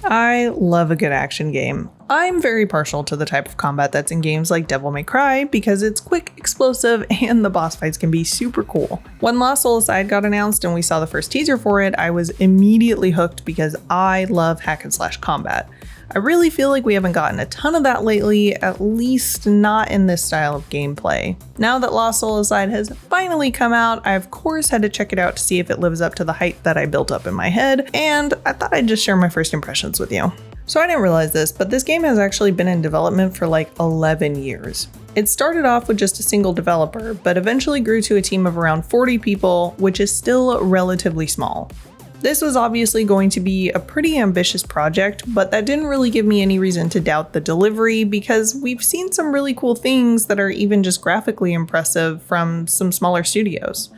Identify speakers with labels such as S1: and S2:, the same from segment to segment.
S1: I love a good action game. I'm very partial to the type of combat that's in games like Devil May Cry because it's quick, explosive, and the boss fights can be super cool. When Lost Soul Aside got announced and we saw the first teaser for it, I was immediately hooked because I love hack and slash combat. I really feel like we haven't gotten a ton of that lately, at least not in this style of gameplay. Now that Lost Soul Aside has finally come out, I of course had to check it out to see if it lives up to the hype that I built up in my head, and I thought I'd just share my first impressions with you. So I didn't realize this, but this game has actually been in development for like 11 years. It started off with just a single developer, but eventually grew to a team of around 40 people, which is still relatively small. This was obviously going to be a pretty ambitious project, but that didn't really give me any reason to doubt the delivery because we've seen some really cool things that are even just graphically impressive from some smaller studios.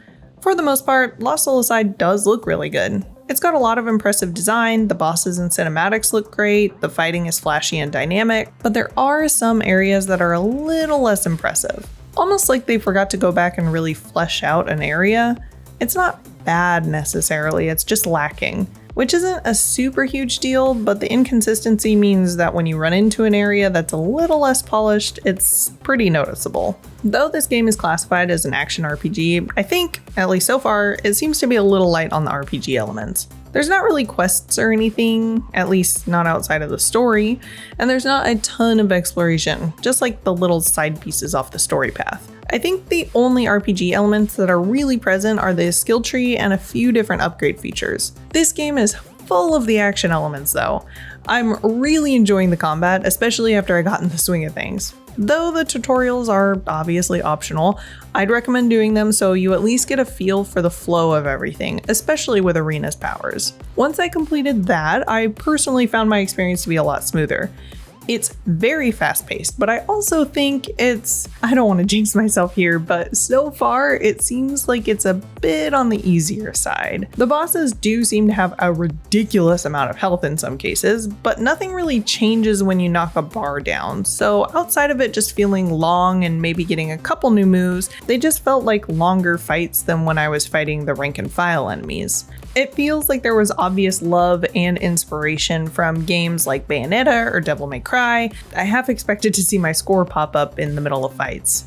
S1: For the most part, Lost Soul Aside does look really good. It's got a lot of impressive design, the bosses and cinematics look great, the fighting is flashy and dynamic, but there are some areas that are a little less impressive. Almost like they forgot to go back and really flesh out an area. It's not bad necessarily, it's just lacking, which isn't a super huge deal, but the inconsistency means that when you run into an area that's a little less polished, it's pretty noticeable. Though this game is classified as an action RPG, I think, at least so far, it seems to be a little light on the RPG elements. There's not really quests or anything, at least not outside of the story, and there's not a ton of exploration, just like the little side pieces off the story path. I think the only RPG elements that are really present are the skill tree and a few different upgrade features. This game is full of the action elements though. I'm really enjoying the combat, especially after I got in the swing of things. Though the tutorials are obviously optional, I'd recommend doing them so you at least get a feel for the flow of everything, especially with Arena's powers. Once I completed that, I personally found my experience to be a lot smoother. It's very fast-paced, but I also think I don't want to jinx myself here, but so far it seems like it's a bit on the easier side. The bosses do seem to have a ridiculous amount of health in some cases, but nothing really changes when you knock a bar down. So outside of it just feeling long and maybe getting a couple new moves, they just felt like longer fights than when I was fighting the rank and file enemies. It feels like there was obvious love and inspiration from games like Bayonetta or Devil May Cry. I half expected to see my score pop up in the middle of fights.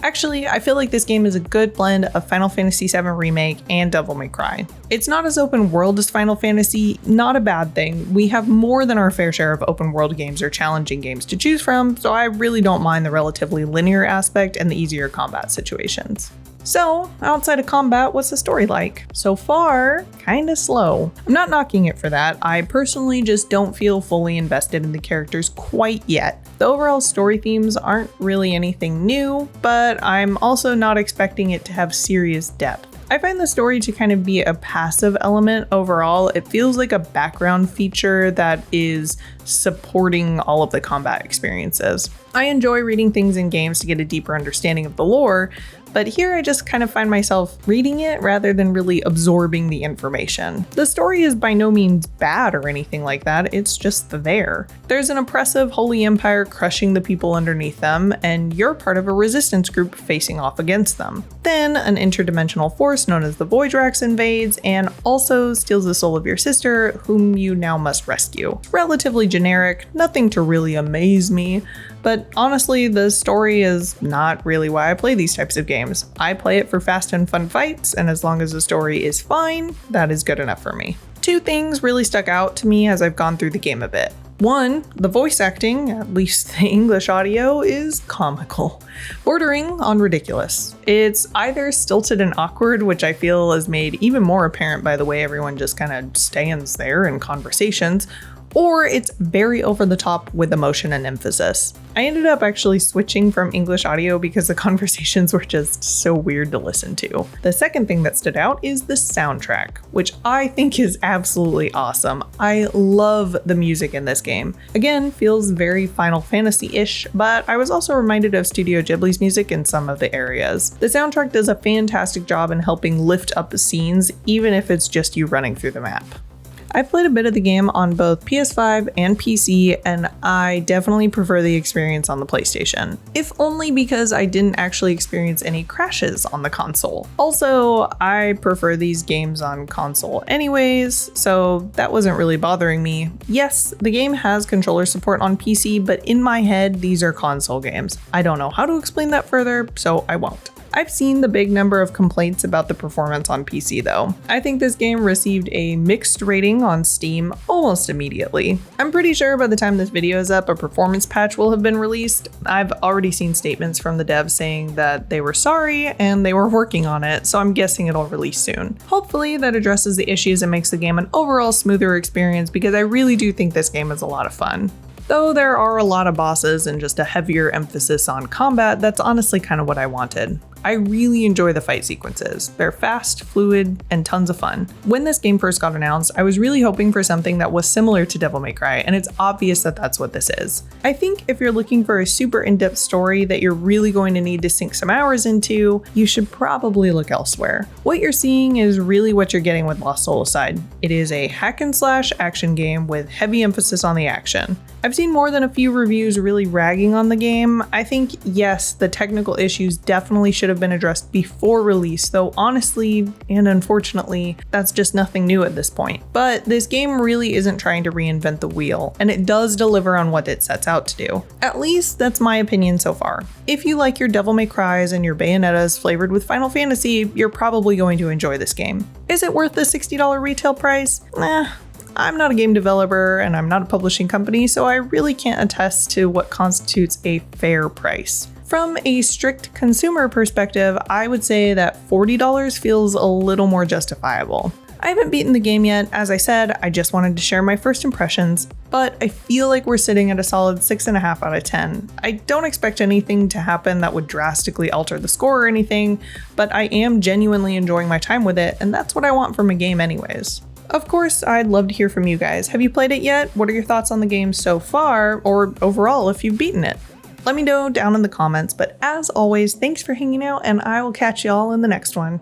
S1: Actually, I feel like this game is a good blend of Final Fantasy VII Remake and Devil May Cry. It's not as open world as Final Fantasy, not a bad thing. We have more than our fair share of open world games or challenging games to choose from, so I really don't mind the relatively linear aspect and the easier combat situations. So, outside of combat, what's the story like? So far, kinda slow. I'm not knocking it for that. I personally just don't feel fully invested in the characters quite yet. The overall story themes aren't really anything new, but I'm also not expecting it to have serious depth. I find the story to kind of be a passive element overall. It feels like a background feature that is supporting all of the combat experiences. I enjoy reading things in games to get a deeper understanding of the lore, but here I just kind of find myself reading it rather than really absorbing the information. The story is by no means bad or anything like that, it's just there. There's an oppressive holy empire crushing the people underneath them, and you're part of a resistance group facing off against them. Then an interdimensional force known as the Voidrax invades and also steals the soul of your sister, whom you now must rescue. Relatively generic, nothing to really amaze me, but honestly, the story is not really why I play these types of games. I play it for fast and fun fights, and as long as the story is fine, that is good enough for me. Two things really stuck out to me as I've gone through the game a bit. One, the voice acting, at least the English audio, is comical, bordering on ridiculous. It's either stilted and awkward, which I feel is made even more apparent by the way everyone just kind of stands there in conversations, or it's very over the top with emotion and emphasis. I ended up actually switching from English audio because the conversations were just so weird to listen to. The second thing that stood out is the soundtrack, which I think is absolutely awesome. I love the music in this game. Again, feels very Final Fantasy-ish, but I was also reminded of Studio Ghibli's music in some of the areas. The soundtrack does a fantastic job in helping lift up the scenes, even if it's just you running through the map. I've played a bit of the game on both PS5 and PC, and I definitely prefer the experience on the PlayStation, if only because I didn't actually experience any crashes on the console. Also, I prefer these games on console anyways, so that wasn't really bothering me. Yes, the game has controller support on PC, but in my head, these are console games. I don't know how to explain that further, so I won't. I've seen the big number of complaints about the performance on PC though. I think this game received a mixed rating on Steam almost immediately. I'm pretty sure by the time this video is up, a performance patch will have been released. I've already seen statements from the devs saying that they were sorry and they were working on it, so I'm guessing it'll release soon. Hopefully that addresses the issues and makes the game an overall smoother experience, because I really do think this game is a lot of fun. Though there are a lot of bosses and just a heavier emphasis on combat, that's honestly kind of what I wanted. I really enjoy the fight sequences. They're fast, fluid, and tons of fun. When this game first got announced, I was really hoping for something that was similar to Devil May Cry, and it's obvious that that's what this is. I think if you're looking for a super in-depth story that you're really going to need to sink some hours into, you should probably look elsewhere. What you're seeing is really what you're getting with Lost Soul Aside. It is a hack and slash action game with heavy emphasis on the action. I've seen more than a few reviews really ragging on the game. I think, yes, the technical issues definitely should have been addressed before release, though honestly and unfortunately, that's just nothing new at this point. But this game really isn't trying to reinvent the wheel, and it does deliver on what it sets out to do. At least that's my opinion so far. If you like your Devil May Cries and your Bayonettas flavored with Final Fantasy, you're probably going to enjoy this game. Is it worth the $60 retail price? I'm not a game developer and I'm not a publishing company, so I really can't attest to what constitutes a fair price. From a strict consumer perspective, I would say that $40 feels a little more justifiable. I haven't beaten the game yet. As I said, I just wanted to share my first impressions, but I feel like we're sitting at a solid 6.5 out of 10. I don't expect anything to happen that would drastically alter the score or anything, but I am genuinely enjoying my time with it, and that's what I want from a game anyways. Of course, I'd love to hear from you guys. Have you played it yet? What are your thoughts on the game so far, or overall if you've beaten it? Let me know down in the comments, but as always, thanks for hanging out, and I will catch y'all in the next one.